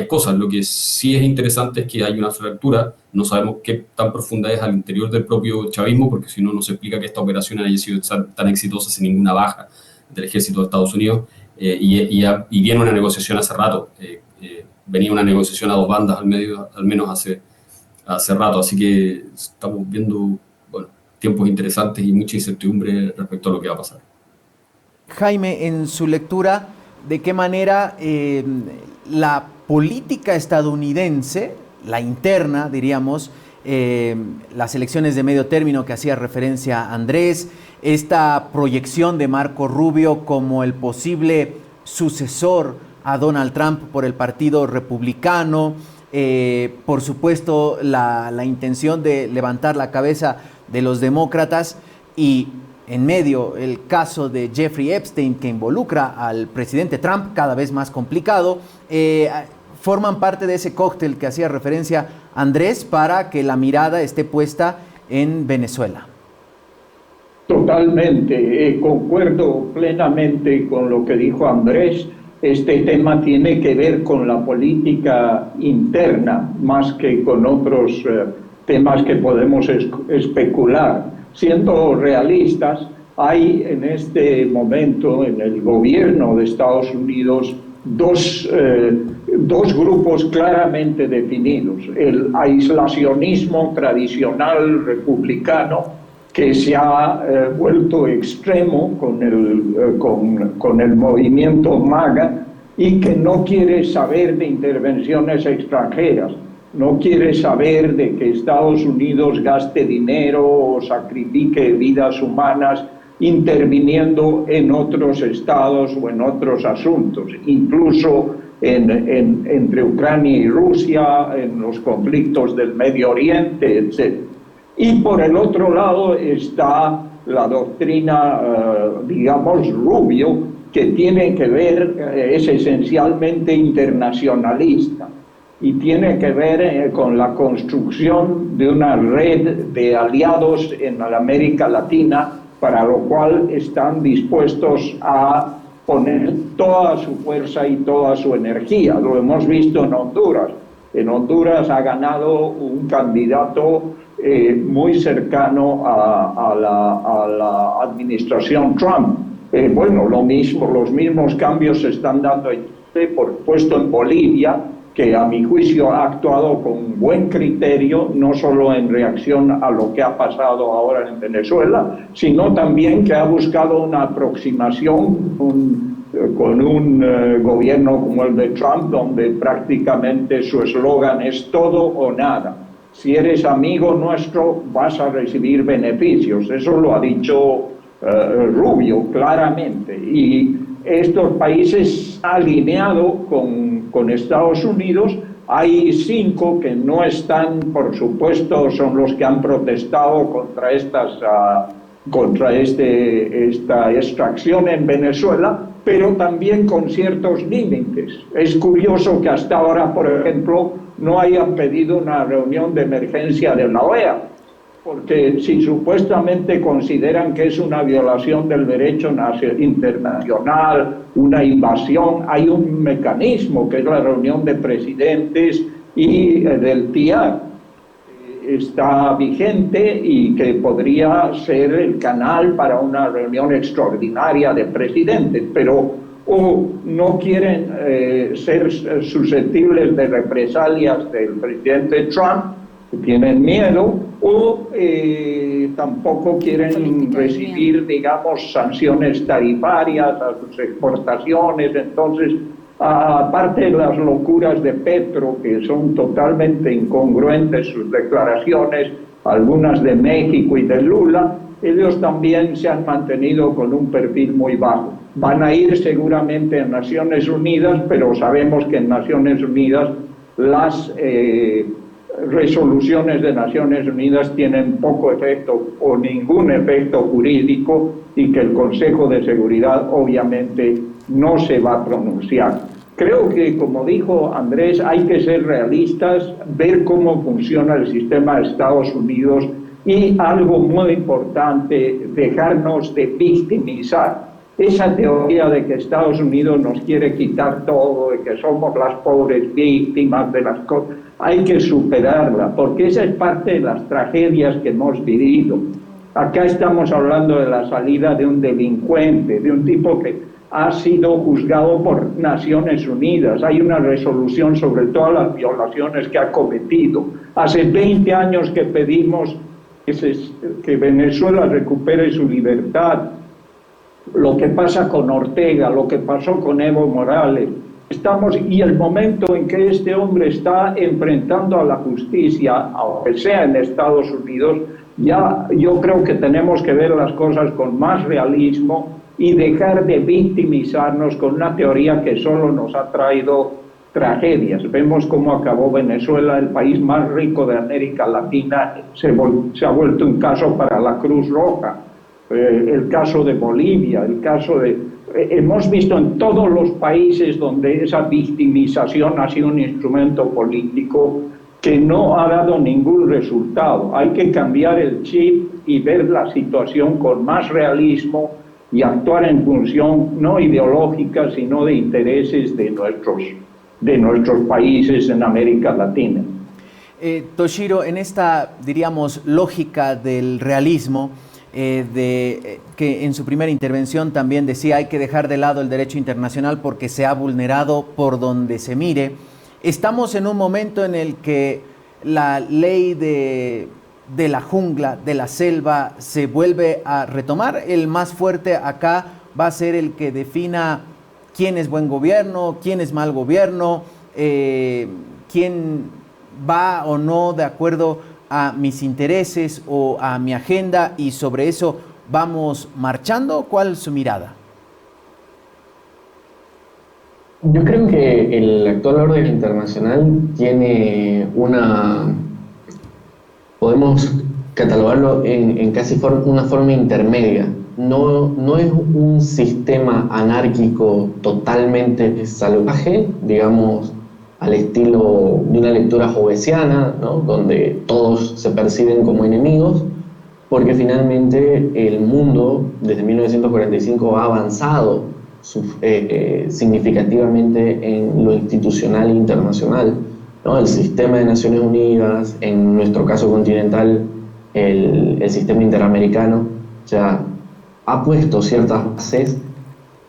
cosas. Lo que sí es interesante es que hay una fractura, no sabemos qué tan profunda es al interior del propio chavismo, porque si no, no se explica que esta operación haya sido tan exitosa sin ninguna baja del ejército de Estados Unidos, y viene una negociación hace rato, venía una negociación a dos bandas al menos hace rato, así que estamos viendo, bueno, tiempos interesantes y mucha incertidumbre respecto a lo que va a pasar. Jaime, en su lectura, ¿de qué manera la política estadounidense, la interna, diríamos, las elecciones de medio término que hacía referencia Andrés, esta proyección de Marco Rubio como el posible sucesor a Donald Trump por el Partido Republicano, por supuesto la intención de levantar la cabeza de los demócratas, y en medio el caso de Jeffrey Epstein, que involucra al presidente Trump, cada vez más complicado, forman parte de ese cóctel que hacía referencia Andrés para que la mirada esté puesta en Venezuela? Totalmente, concuerdo plenamente con lo que dijo Andrés. Este tema tiene que ver con la política interna más que con otros temas que podemos especular. Siendo realistas, hay en este momento en el gobierno de Estados Unidos dos grupos claramente definidos: el aislacionismo tradicional republicano, que se ha vuelto extremo con el movimiento MAGA, y que no quiere saber de intervenciones extranjeras, no quiere saber de que Estados Unidos gaste dinero o sacrifique vidas humanas interviniendo en otros estados o en otros asuntos, incluso entre Ucrania y Rusia, en los conflictos del Medio Oriente, etc. Y por el otro lado está la doctrina, digamos, Rubio, que tiene que ver, es esencialmente internacionalista, y tiene que ver con la construcción de una red de aliados en la América Latina, para lo cual están dispuestos a poner toda su fuerza y toda su energía. Lo hemos visto en Honduras. En Honduras ha ganado un candidato muy cercano a la administración Trump. Bueno, los mismos cambios se están dando, por supuesto, en Bolivia, que a mi juicio ha actuado con buen criterio, no solo en reacción a lo que ha pasado ahora en Venezuela, sino también que ha buscado una aproximación con un gobierno como el de Trump, donde prácticamente su eslogan es todo o nada. Si eres amigo nuestro, vas a recibir beneficios. Eso lo ha dicho Rubio claramente. Y estos países alineados con Estados Unidos, hay 5 que no están, por supuesto, son los que han protestado contra esta extracción en Venezuela, pero también con ciertos límites. Es curioso que hasta ahora, por ejemplo, no hayan pedido una reunión de emergencia de la OEA, porque si supuestamente consideran que es una violación del derecho internacional, una invasión, hay un mecanismo que es la reunión de presidentes y del TIAR. Está vigente y que podría ser el canal para una reunión extraordinaria de presidentes, pero o no quieren ser susceptibles de represalias del presidente Trump, que tienen miedo, o tampoco quieren recibir, digamos, sanciones tarifarias a sus exportaciones. Entonces, aparte de las locuras de Petro, que son totalmente incongruentes sus declaraciones, algunas de México y de Lula, ellos también se han mantenido con un perfil muy bajo. Van a ir seguramente a Naciones Unidas, pero sabemos que en Naciones Unidas las resoluciones de Naciones Unidas tienen poco efecto o ningún efecto jurídico, y que el Consejo de Seguridad obviamente no se va a pronunciar. Creo que, como dijo Andrés, hay que ser realistas, ver cómo funciona el sistema de Estados Unidos y, algo muy importante, dejarnos de victimizar. Esa teoría de que Estados Unidos nos quiere quitar todo, de que somos las pobres víctimas de las cosas, hay que superarla, porque esa es parte de las tragedias que hemos vivido. Acá estamos hablando de la salida de un delincuente, de un tipo que ha sido juzgado por Naciones Unidas. Hay una resolución sobre todas las violaciones que ha cometido. Hace 20 años que pedimos que Venezuela recupere su libertad. Lo que pasa con Ortega, lo que pasó con Evo Morales. Y el momento en que este hombre está enfrentando a la justicia, aunque sea en Estados Unidos, ya yo creo que tenemos que ver las cosas con más realismo y dejar de victimizarnos con una teoría que solo nos ha traído tragedias. Vemos cómo acabó Venezuela, el país más rico de América Latina, se ha vuelto un caso para la Cruz Roja. El caso de Bolivia, el caso de... hemos visto en todos los países donde esa victimización ha sido un instrumento político que no ha dado ningún resultado. Hay que cambiar el chip y ver la situación con más realismo y actuar en función no ideológica, sino de intereses de nuestros países en América Latina. Toshiro, en esta, diríamos, lógica del realismo, que en su primera intervención también decía hay que dejar de lado el derecho internacional porque se ha vulnerado por donde se mire, estamos en un momento en el que la ley de la jungla, de la selva, se vuelve a retomar. El más fuerte acá va a ser el que defina quién es buen gobierno, quién es mal gobierno, quién va o no de acuerdo a mis intereses o a mi agenda, y sobre eso vamos marchando. ¿Cuál es su mirada? Yo creo que el actual orden internacional tiene podemos catalogarlo en casi una forma intermedia. No es un sistema anárquico totalmente salvaje, digamos, al estilo de una lectura hobbesiana, ¿no?, donde todos se perciben como enemigos, porque finalmente el mundo desde 1945 ha avanzado significativamente en lo institucional e internacional, ¿no? El sistema de Naciones Unidas, en nuestro caso continental, el sistema interamericano, ya ha puesto ciertas bases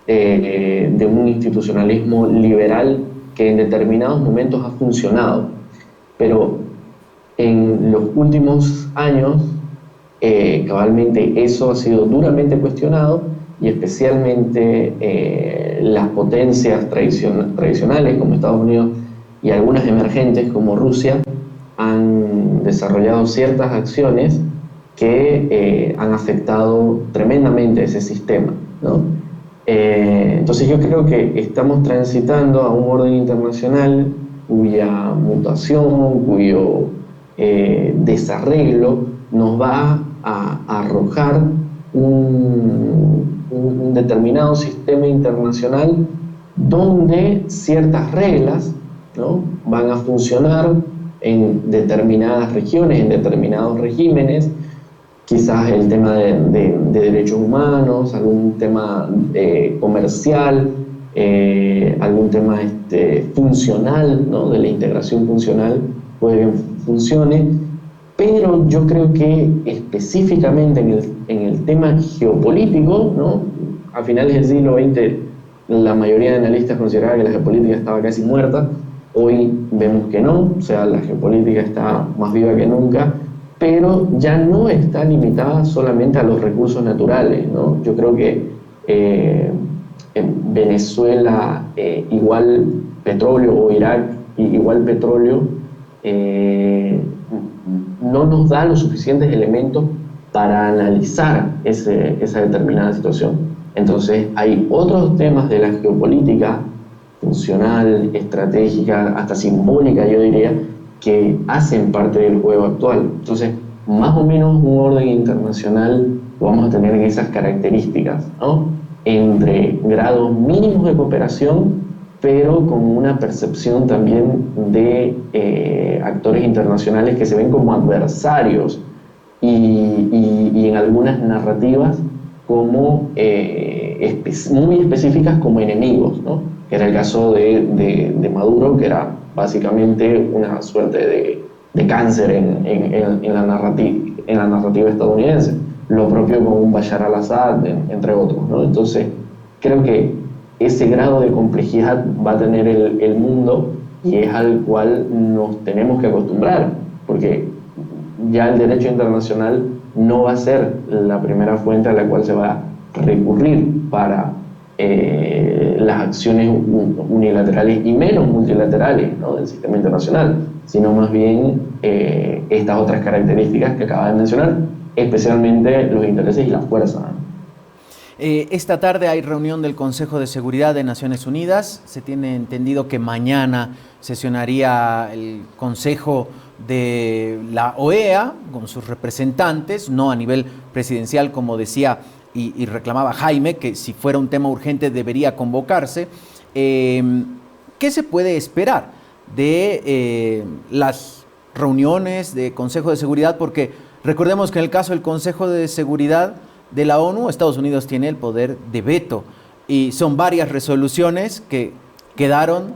de un institucionalismo liberal que en determinados momentos ha funcionado, pero en los últimos años cabalmente eso ha sido duramente cuestionado, y especialmente las potencias tradicionales como Estados Unidos y algunas emergentes como Rusia han desarrollado ciertas acciones que han afectado tremendamente ese sistema, ¿no? Entonces yo creo que estamos transitando a un orden internacional cuya mutación, cuyo desarreglo nos va a arrojar un determinado sistema internacional donde ciertas reglas, ¿no?, van a funcionar en determinadas regiones, en determinados regímenes. Quizás el tema de derechos humanos, algún tema comercial, algún tema funcional, ¿no?, de la integración funcional, puede que funcione, pero yo creo que específicamente en el tema geopolítico, ¿no?, a finales del siglo XX la mayoría de analistas consideraba que la geopolítica estaba casi muerta. Hoy vemos que no, o sea, la geopolítica está más viva que nunca, pero ya no está limitada solamente a los recursos naturales, ¿no? Yo creo que en Venezuela igual petróleo, o Irak igual petróleo, no nos da los suficientes elementos para analizar esa determinada situación. Entonces hay otros temas de la geopolítica funcional, estratégica, hasta simbólica, yo diría, que hacen parte del juego actual. Entonces, más o menos un orden internacional lo vamos a tener en esas características, ¿no? Entre grados mínimos de cooperación, pero con una percepción también de actores internacionales que se ven como adversarios y en algunas narrativas como muy específicas como enemigos, ¿no? Que era el caso de Maduro, que era básicamente una suerte de cáncer en la narrativa estadounidense. Lo propio con un Bashar al-Assad, entre otros, ¿no? Entonces, creo que ese grado de complejidad va a tener el mundo, y es al cual nos tenemos que acostumbrar, porque ya el derecho internacional no va a ser la primera fuente a la cual se va a recurrir para las acciones unilaterales y menos multilaterales, ¿no?, del sistema internacional, sino más bien estas otras características que acaba de mencionar, especialmente los intereses y la fuerza. Esta tarde hay reunión del Consejo de Seguridad de Naciones Unidas. Se tiene entendido que mañana sesionaría el Consejo de la OEA con sus representantes, no a nivel presidencial, como decía y reclamaba Jaime, que si fuera un tema urgente debería convocarse. ¿Qué se puede esperar de las reuniones de Consejo de Seguridad? Porque recordemos que en el caso del Consejo de Seguridad de la ONU, Estados Unidos tiene el poder de veto, y son varias resoluciones que quedaron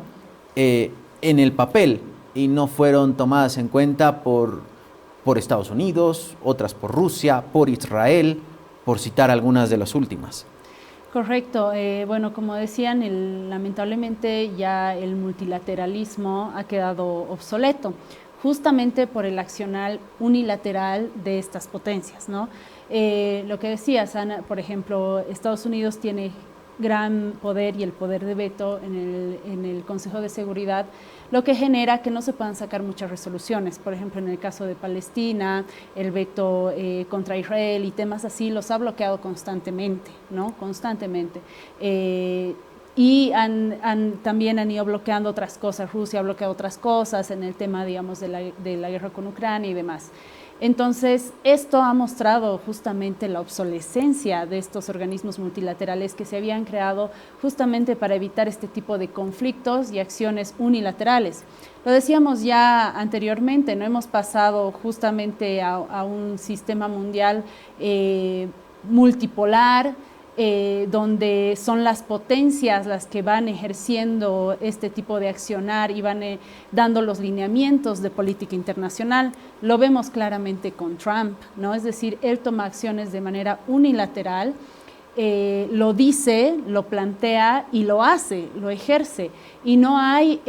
en el papel y no fueron tomadas en cuenta por Estados Unidos, otras por Rusia, por Israel, por citar algunas de las últimas. Correcto. Bueno, como decían, lamentablemente ya el multilateralismo ha quedado obsoleto, justamente por el accionar unilateral de estas potencias, ¿no? Lo que decías, Ana, por ejemplo, Estados Unidos tiene gran poder y el poder de veto en el Consejo de Seguridad, lo que genera que no se puedan sacar muchas resoluciones. Por ejemplo, en el caso de Palestina, el veto contra Israel y temas así los ha bloqueado constantemente, ¿no? Constantemente. Y también han ido bloqueando otras cosas. Rusia ha bloqueado otras cosas en el tema, digamos, de la guerra con Ucrania y demás. Entonces, esto ha mostrado justamente la obsolescencia de estos organismos multilaterales que se habían creado justamente para evitar este tipo de conflictos y acciones unilaterales. Lo decíamos ya anteriormente, no hemos pasado justamente a un sistema mundial multipolar, donde son las potencias las que van ejerciendo este tipo de accionar y van dando los lineamientos de política internacional. Lo vemos claramente con Trump, ¿no? Es decir, él toma acciones de manera unilateral, lo dice, lo plantea y lo hace, lo ejerce, y no hay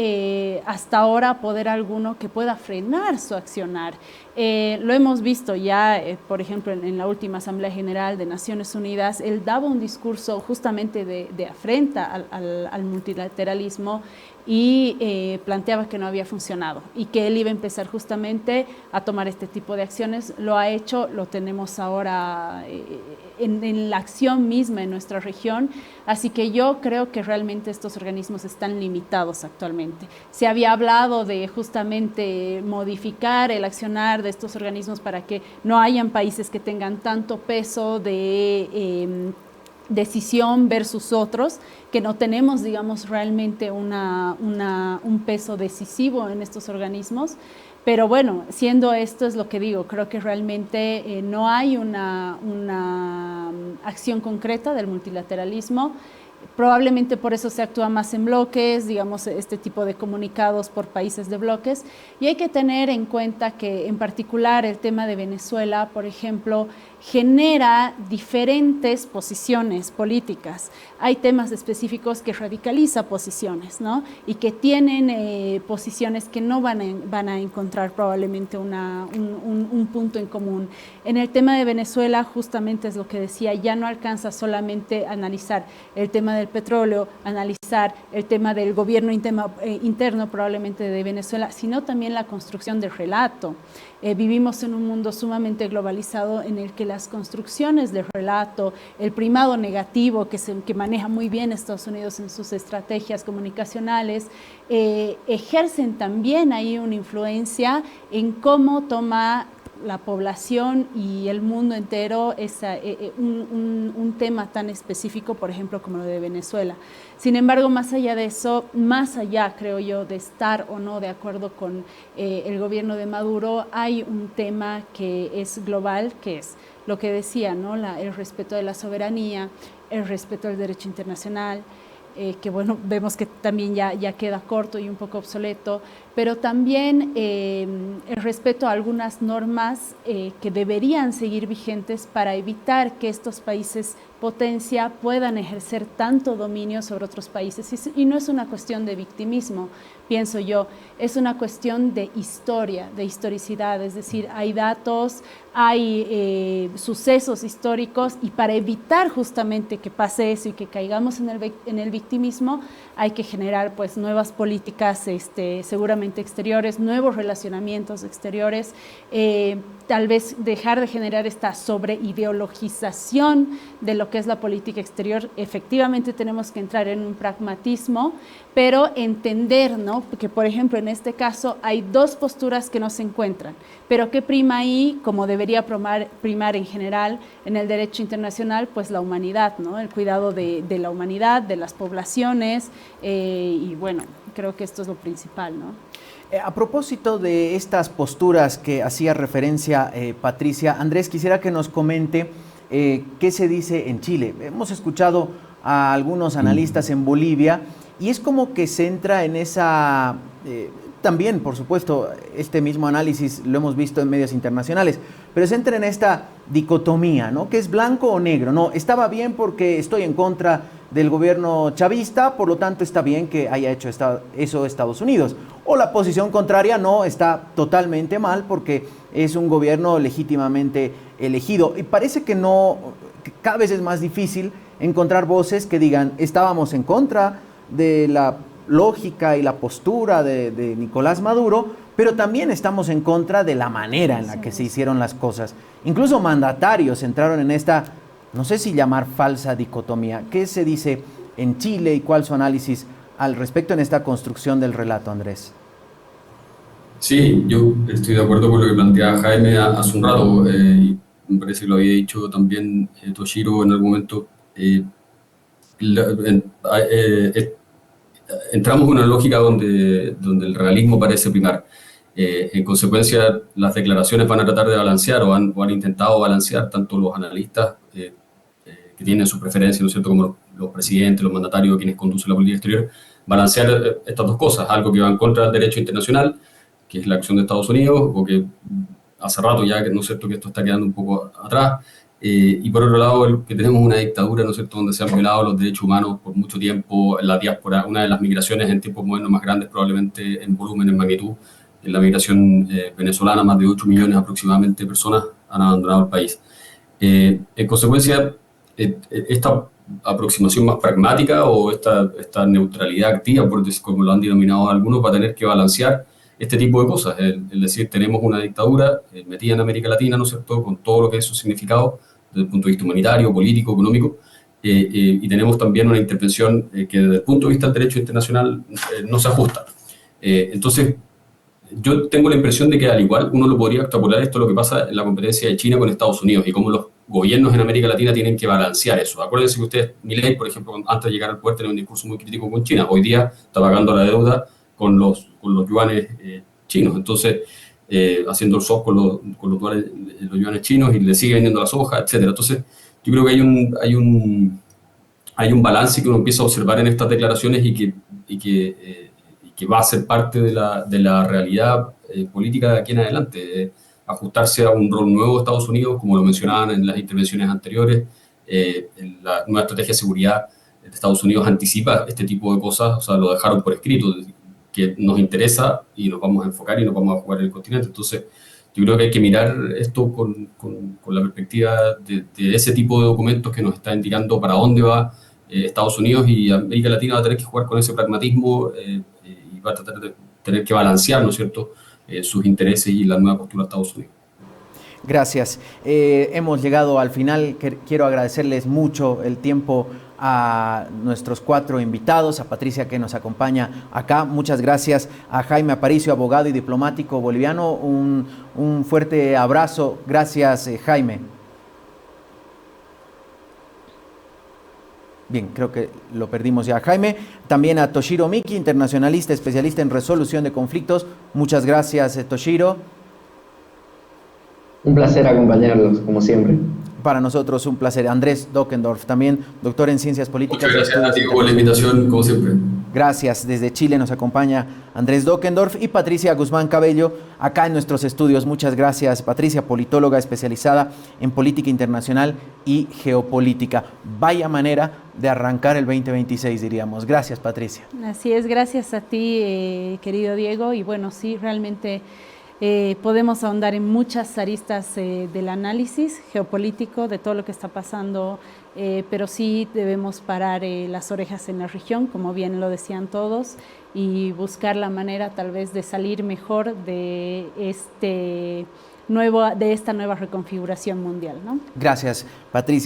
hasta ahora poder alguno que pueda frenar su accionar. Lo hemos visto ya, por ejemplo, en la última Asamblea General de Naciones Unidas, él daba un discurso justamente de afrenta al multilateralismo y planteaba que no había funcionado y que él iba a empezar justamente a tomar este tipo de acciones. Lo ha hecho, lo tenemos ahora en la acción misma en nuestra región, así que yo creo que realmente estos organismos están limitados actualmente. Se había hablado de justamente modificar el accionar de estos organismos para que no hayan países que tengan tanto peso de decisión versus otros, que no tenemos, digamos, realmente un peso decisivo en estos organismos. Pero bueno, siendo esto es lo que digo, creo que realmente no hay una acción concreta del multilateralismo. Probablemente por eso se actúa más en bloques, digamos, este tipo de comunicados por países de bloques. Y hay que tener en cuenta que, en particular, el tema de Venezuela, por ejemplo, genera diferentes posiciones políticas. Hay temas específicos que radicaliza posiciones, ¿no? Y que tienen posiciones que no van a encontrar probablemente un punto en común. En el tema de Venezuela, justamente es lo que decía, ya no alcanza solamente a analizar el tema del petróleo, analizar el tema del gobierno interno probablemente de Venezuela, sino también la construcción del relato. Vivimos en un mundo sumamente globalizado en el que las construcciones del relato, el primado negativo que maneja muy bien Estados Unidos en sus estrategias comunicacionales, ejercen también ahí una influencia en cómo toma la población y el mundo entero un tema tan específico, por ejemplo, como lo de Venezuela. Sin embargo, más allá de eso, más allá, creo yo, de estar o no de acuerdo con el gobierno de Maduro, hay un tema que es global, que es lo que decía, ¿no? El respeto de la soberanía, el respeto al derecho internacional, que bueno, vemos que también ya queda corto y un poco obsoleto, pero también el respeto a algunas normas que deberían seguir vigentes para evitar que estos países potencia puedan ejercer tanto dominio sobre otros países. Y no es una cuestión de victimismo, pienso yo, es una cuestión de historia, de historicidad, es decir, hay datos, hay sucesos históricos, y para evitar justamente que pase eso y que caigamos en el victimismo, hay que generar pues nuevas políticas seguramente exteriores, nuevos relacionamientos exteriores, tal vez dejar de generar esta sobreideologización de lo que es la política exterior. Efectivamente tenemos que entrar en un pragmatismo, pero entender, ¿no? Porque, por ejemplo, en este caso hay dos posturas que no se encuentran, pero ¿qué prima ahí? Como debería primar en general en el derecho internacional, pues la humanidad, ¿no? El cuidado de la humanidad, de las poblaciones, y bueno, creo que esto es lo principal, ¿no? A propósito de estas posturas que hacía referencia Patricia, Andrés, quisiera que nos comente qué se dice en Chile. Hemos escuchado a algunos analistas en Bolivia y es como que se entra en esa... también, por supuesto, este mismo análisis lo hemos visto en medios internacionales, pero se entra en esta dicotomía, ¿no? ¿Que es blanco o negro? No, estaba bien porque estoy en contra del gobierno chavista, por lo tanto está bien que haya hecho eso Estados Unidos. O la posición contraria, no, está totalmente mal porque es un gobierno legítimamente elegido. Y parece que cada vez es más difícil encontrar voces que digan, estábamos en contra de la lógica y la postura de Nicolás Maduro, pero también estamos en contra de la manera en la que se hicieron las cosas. Incluso mandatarios entraron en esta, no sé si llamar falsa dicotomía. ¿Qué se dice en Chile y cuál es su análisis al respecto en esta construcción del relato, Andrés? Sí, yo estoy de acuerdo con lo que planteaba Jaime hace un rato, y me parece que lo había dicho también Toshiro en algún momento. Entramos en una lógica donde el realismo parece primar. En consecuencia, las declaraciones van a tratar de balancear o han intentado balancear tanto los analistas que tienen sus preferencias, ¿no es cierto?, como los presidentes, los mandatarios, quienes conducen la política exterior, balancear estas dos cosas, algo que va en contra del derecho internacional, que es la acción de Estados Unidos, o que hace rato ya, ¿no es cierto?, que esto está quedando un poco atrás. Y por otro lado, que tenemos una dictadura, ¿no es cierto?, donde se han violado los derechos humanos por mucho tiempo, en la diáspora, una de las migraciones en tiempos modernos más grandes, probablemente en volumen, en magnitud, en la migración venezolana, más de 8 millones aproximadamente de personas han abandonado el país. En consecuencia, esta aproximación más pragmática o esta neutralidad activa, como lo han denominado algunos, va a tener que balancear este tipo de cosas. Es decir, tenemos una dictadura metida en América Latina, ¿no es cierto?, con todo lo que eso ha significado desde el punto de vista humanitario, político, económico, y tenemos también una intervención que desde el punto de vista del derecho internacional no se ajusta. Entonces, yo tengo la impresión de que al igual uno lo podría extrapolar esto a lo que pasa en la competencia de China con Estados Unidos y cómo los gobiernos en América Latina tienen que balancear eso. Acuérdense que ustedes, Milei, por ejemplo, antes de llegar al poder tenía un discurso muy crítico con China. Hoy día está pagando la deuda con los yuanes chinos. Entonces, haciendo el swap con los yuanes chinos y le sigue vendiendo la soja, etc. Entonces, yo creo que hay hay un balance que uno empieza a observar en estas declaraciones y que va a ser parte de la realidad política de aquí en adelante. Ajustarse a un rol nuevo de Estados Unidos, como lo mencionaban en las intervenciones anteriores. La nueva estrategia de seguridad de Estados Unidos anticipa este tipo de cosas, o sea, lo dejaron por escrito, que nos interesa y nos vamos a enfocar y nos vamos a jugar en el continente. Entonces, yo creo que hay que mirar esto con la perspectiva de ese tipo de documentos que nos está indicando para dónde va Estados Unidos, y América Latina va a tener que jugar con ese pragmatismo y va a tratar de tener que balancear, ¿no es cierto?, sus intereses y la nueva postura de Estados Unidos. Gracias. Hemos llegado al final. Quiero agradecerles mucho el tiempo a nuestros 4 invitados, a Patricia, que nos acompaña acá. Muchas gracias a Jaime Aparicio, abogado y diplomático boliviano. Un fuerte abrazo. Gracias, Jaime. Bien, creo que lo perdimos ya, Jaime. También a Toshiro Miki, internacionalista, especialista en resolución de conflictos. Muchas gracias, Toshiro. Un placer acompañarlos, como siempre. Para nosotros un placer. Andrés Dockendorf, también doctor en Ciencias Políticas. Muchas gracias a ti por la invitación, como siempre. Gracias. Desde Chile nos acompaña Andrés Dockendorf y Patricia Guzmán Cabello, acá en nuestros estudios. Muchas gracias, Patricia, politóloga especializada en política internacional y geopolítica. Vaya manera de arrancar el 2026, diríamos. Gracias, Patricia. Así es, gracias a ti, querido Diego. Y bueno, sí, realmente podemos ahondar en muchas aristas del análisis geopolítico de todo lo que está pasando, pero sí debemos parar las orejas en la región, como bien lo decían todos, y buscar la manera tal vez de salir mejor de esta nueva reconfiguración mundial, ¿no? Gracias, Patricia.